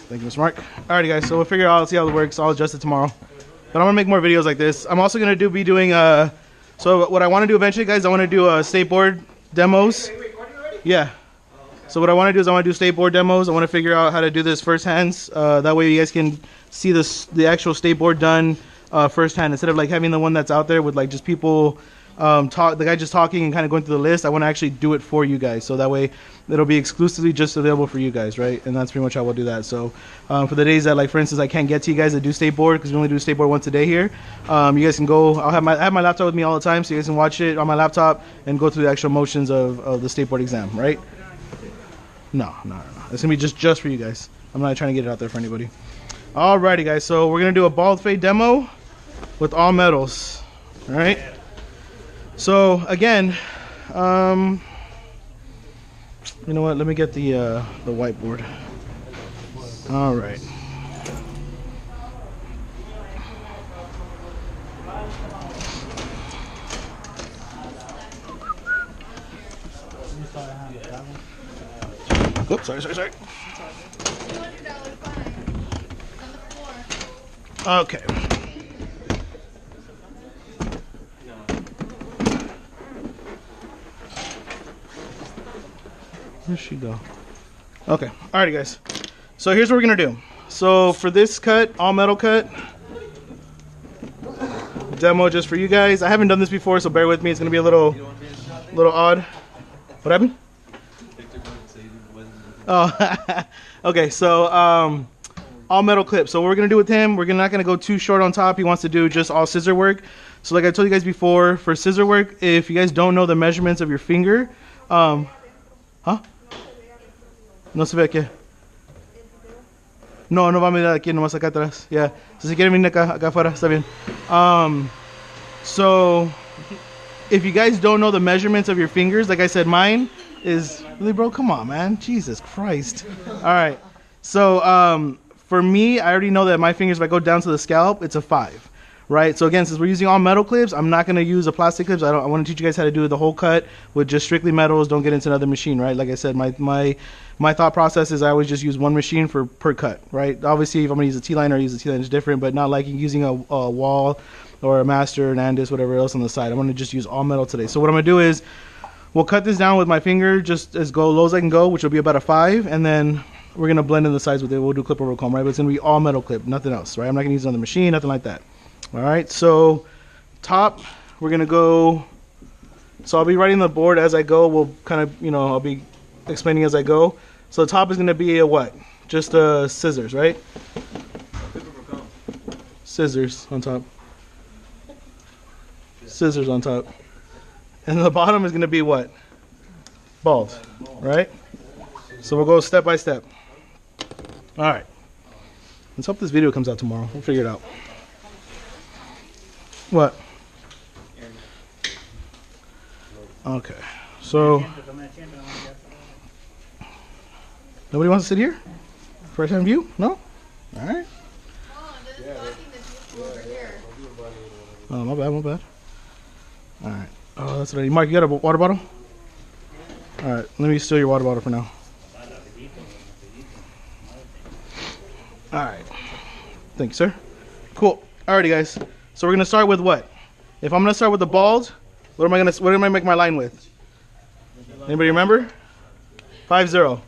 Thank you, Mr. Mark. Alrighty, guys. So we'll figure out, see how it works. I'll adjust it tomorrow. But I'm gonna make more videos like this. I'm also gonna be doing. So what I want to do eventually, guys, I want to do skateboard demos. Yeah. So what I want to do is I want to do skateboard demos. I want to figure out how to do this first-hands. That way you guys can see the actual skateboard done firsthand instead of like having the one that's out there with like just people the guy just talking and kind of going through the list. I want to actually do it for you guys, so that way it'll be exclusively just available for you guys, right? And that's pretty much how we'll do that. So for the days that, like, for instance, I can't get to you guys that do skateboard, because we only do skateboard once a day here, you guys can go. I have my laptop with me all the time, so you guys can watch it on my laptop and go through the actual motions of the skateboard exam, right? No. It's gonna be just for you guys. I'm not trying to get it out there for anybody. Alrighty, guys. So we're gonna do a bald fade demo with all metals. All right. So again, you know what? Let me get the whiteboard. All right. Oops, sorry. $200 fine. It's on the floor. Okay. Where'd she go? Okay. Alrighty, guys. So here's what we're gonna do. So for this cut, all metal cut demo, just for you guys. I haven't done this before, so bear with me. It's gonna be a little odd. What happened? Oh, okay. So all metal clip. So what we're gonna do with him, we're not gonna go too short on top. He wants to do just all scissor work. So like I told you guys before, for scissor work, if you guys don't know the measurements of your finger, huh? No se ve aquí. No va a mirar aquí, nomás acá atrás. Yeah. So si quieren venir acá afuera, está bien. So if you guys don't know the measurements of your fingers, like I said, mine is really, bro. Come on, man. Jesus Christ. All right. So for me, I already know that my fingers, if I go down to the scalp, it's a 5. Right, so again, since we're using all metal clips, I'm not going to use a plastic clips. I want to teach you guys how to do the whole cut with just strictly metals. Don't get into another machine, right? Like I said, my thought process is I always just use one machine per cut, right? Obviously, if I'm going to use a T-line or use a T-line, it's different, but not like using a wall or a master, an Andis, whatever else on the side. I'm going to just use all metal today. So what I'm going to do is we'll cut this down with my finger just as low as I can go, which will be about a 5, and then we're going to blend in the sides with it. We'll do clip over comb, right? But it's going to be all metal clip, nothing else, right? I'm not going to use another machine, nothing like that. All right, so top, we're gonna go, so I'll be writing the board as I go. We'll kind of, I'll be explaining as I go. So the top is gonna be a what? Just scissors, right? Scissors on top. Scissors on top. And the bottom is gonna be what? Bald, right? So we'll go step by step. All right. Let's hope this video comes out tomorrow. We'll figure it out. What? Okay, so nobody wants to sit here? First hand view? No? Alright. Oh, my bad. Alright. Oh, that's what I need. Mark, you got a water bottle? Alright, let me steal your water bottle for now. Alright. Thank you, sir. Cool. Alrighty, guys. So we're gonna start with what? If I'm gonna start with the bald, what am I make my line with? Anybody remember? 5-0.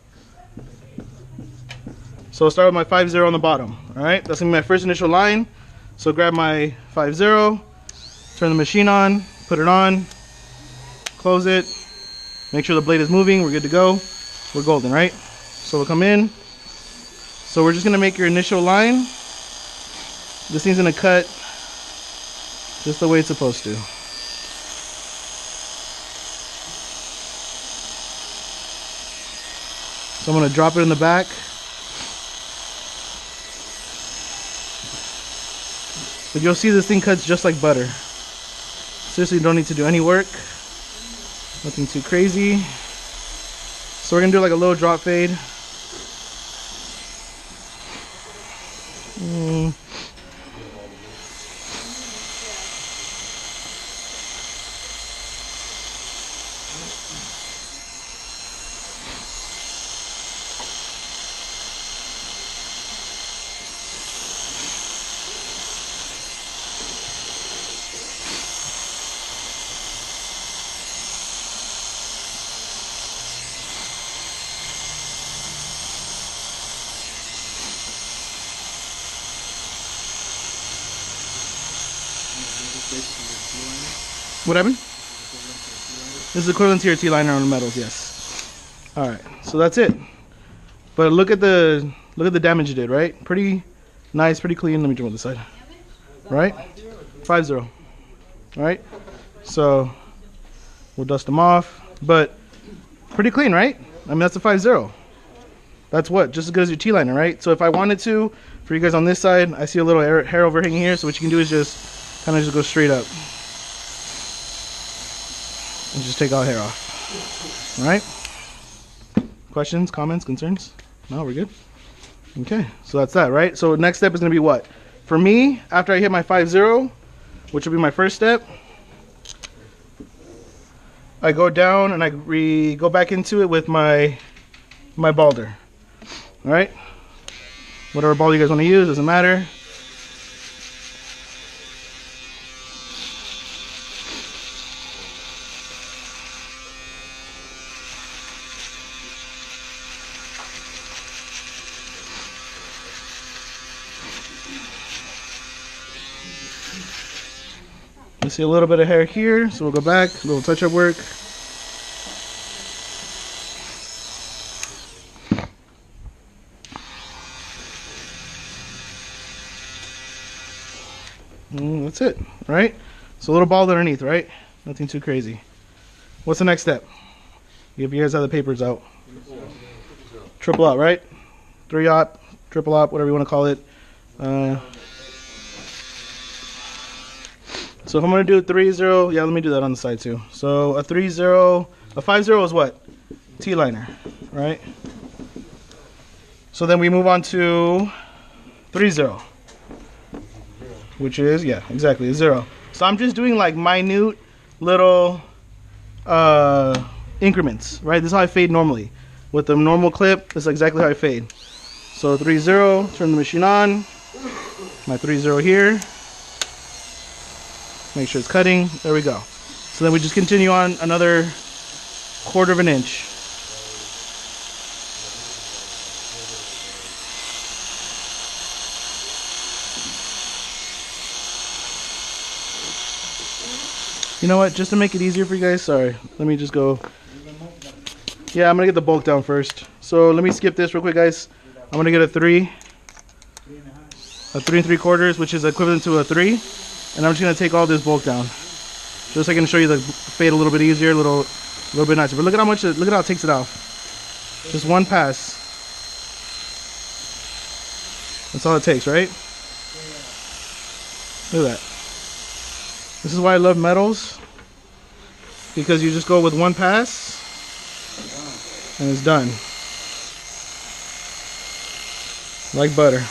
So I'll start with my 5-0 on the bottom. All right, that's gonna be my first initial line. So grab my 5-0, turn the machine on, put it on, close it, make sure the blade is moving. We're good to go. We're golden, right? So we'll come in. So we're just gonna make your initial line. This thing's gonna cut just the way it's supposed to. So I'm going to drop it in the back. But you'll see this thing cuts just like butter. Seriously, you don't need to do any work. Nothing too crazy. So we're going to do like a little drop fade. What happened? This is equivalent to your T-liner on the metals, yes. All right, so that's it. But look at the damage it did, right? Pretty nice, pretty clean. Let me jump on this side. Right? 5-0. All right. So we'll dust them off, but pretty clean, right? I mean, that's a 5-0. That's what, just as good as your T-liner, right? So if I wanted to, for you guys on this side, I see a little hair overhanging here. So what you can do is just kind of just go straight up and just take all hair off. All right. Questions, comments, concerns? No, we're good. Okay, so that's that, right? So next step is gonna be what? For me, after I hit my 5-0, which will be my first step, I go down and I go back into it with my balder. All right, whatever ball you guys want to use, doesn't matter. You see a little bit of hair here, so we'll go back, a little touch-up work. That's it, right? So a little bald underneath, right? Nothing too crazy. What's the next step? If you guys have the papers out. Triple op, right? 3-op, triple op, whatever you want to call it. So if I'm going to do a 3-0, yeah, let me do that on the side too. So a 3-0, a 5-0 is what? T-liner, right? So then we move on to 3-0. Which is, yeah, exactly, a 0. So I'm just doing like minute little increments, right? This is how I fade normally. With the normal clip, this is exactly how I fade. So 3-0, turn the machine on. My 3-0 here. Make sure it's cutting. There we go. So then we just continue on another 1/4 of an inch. You know what, just to make it easier for you guys, sorry, let me just go. Yeah, I'm gonna get the bulk down first. So let me skip this real quick, guys. I'm gonna get a 3 3¾ which is equivalent to a 3, and I'm just gonna take all this bulk down, just so I can show you the fade a little bit easier, a little bit nicer. But look at how much, look at how it takes it off. Just one pass. That's all it takes, right? Look at that. This is why I love metals, because you just go with one pass and it's done. Like butter.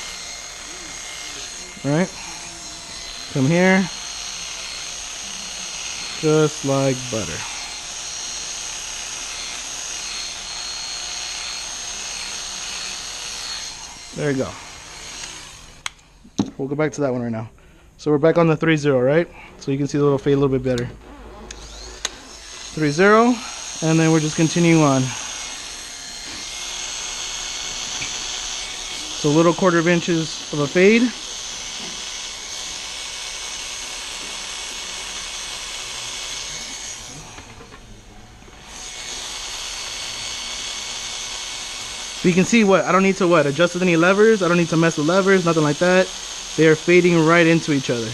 All right? Come here. Just like butter. There you go. We'll go back to that one right now. So we're back on the 3-0, right? So you can see the little fade a little bit better. 3-0, and then we're just continuing on. So a little 1/4 inches of a fade. So you can see what, I don't need to adjust with any levers. I don't need to mess with levers, nothing like that. They are fading right into each other.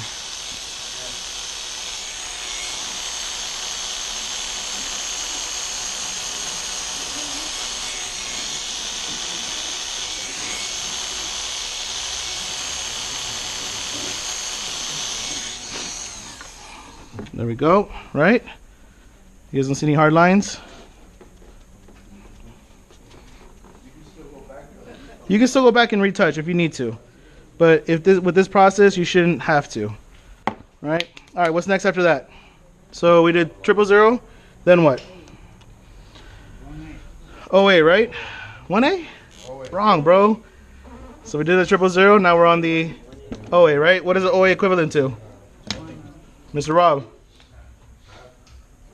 There we go, right? You guys don't see any hard lines? You can still go back and retouch if you need to. But with this process, you shouldn't have to. Right? All right, what's next after that? So we did 000, then what? 0A, right? 1A? Wrong, bro. So we did the 000, now we're on the OA, right? What is the OA equivalent to? Mr. Rob?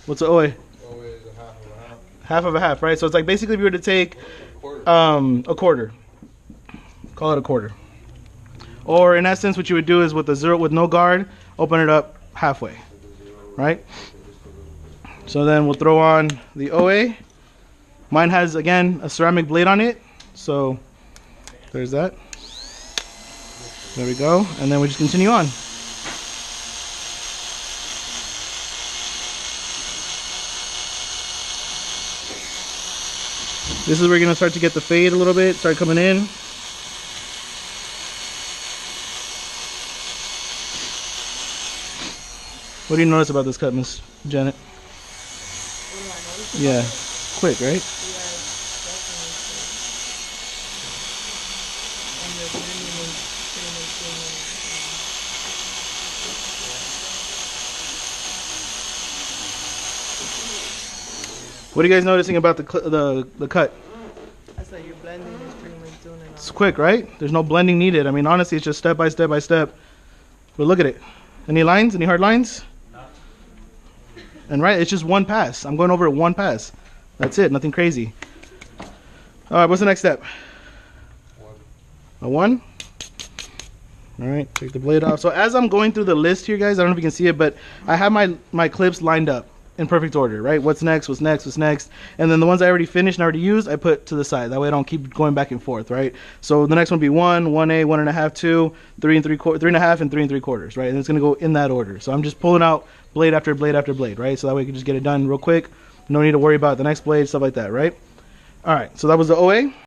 What's the OA? OA is a half of a half. Half of a half, right? So it's like basically if you were to take a quarter. Call it a quarter. Or in essence, what you would do is with the 0 with no guard, open it up halfway, right? So then we'll throw on the OA. Mine has, again, a ceramic blade on it. So there's that. There we go. And then we just continue on. This is where you're going to start to get the fade a little bit, start coming in. What do you notice about this cut, Miss Janet? What do I notice? Yeah, quick, right? Yeah, it's definitely cool. And the blending is pretty much doing it. What are you guys noticing about the cut? I said your blending is pretty much doing it. It's quick, right? There's no blending needed. I mean, honestly, it's just step by step by step. But look at it. Any lines? Any hard lines? And right, it's just one pass. I'm going over it one pass. That's it. Nothing crazy. All right, what's the next step? A 1? All right, take the blade off. So as I'm going through the list here, guys, I don't know if you can see it, but I have my clips lined up in perfect order, right? What's next, what's next, what's next. And then the ones I already finished and already used, I put to the side. That way I don't keep going back and forth, right? So the next one will be 1, 1A, 1.5, 2, 3 3.5, and 3 3/4, right? And it's going to go in that order. So I'm just pulling out blade after blade after blade, right? So that way you can just get it done real quick. No need to worry about the next blade, stuff like that, right? All right, so that was the OA.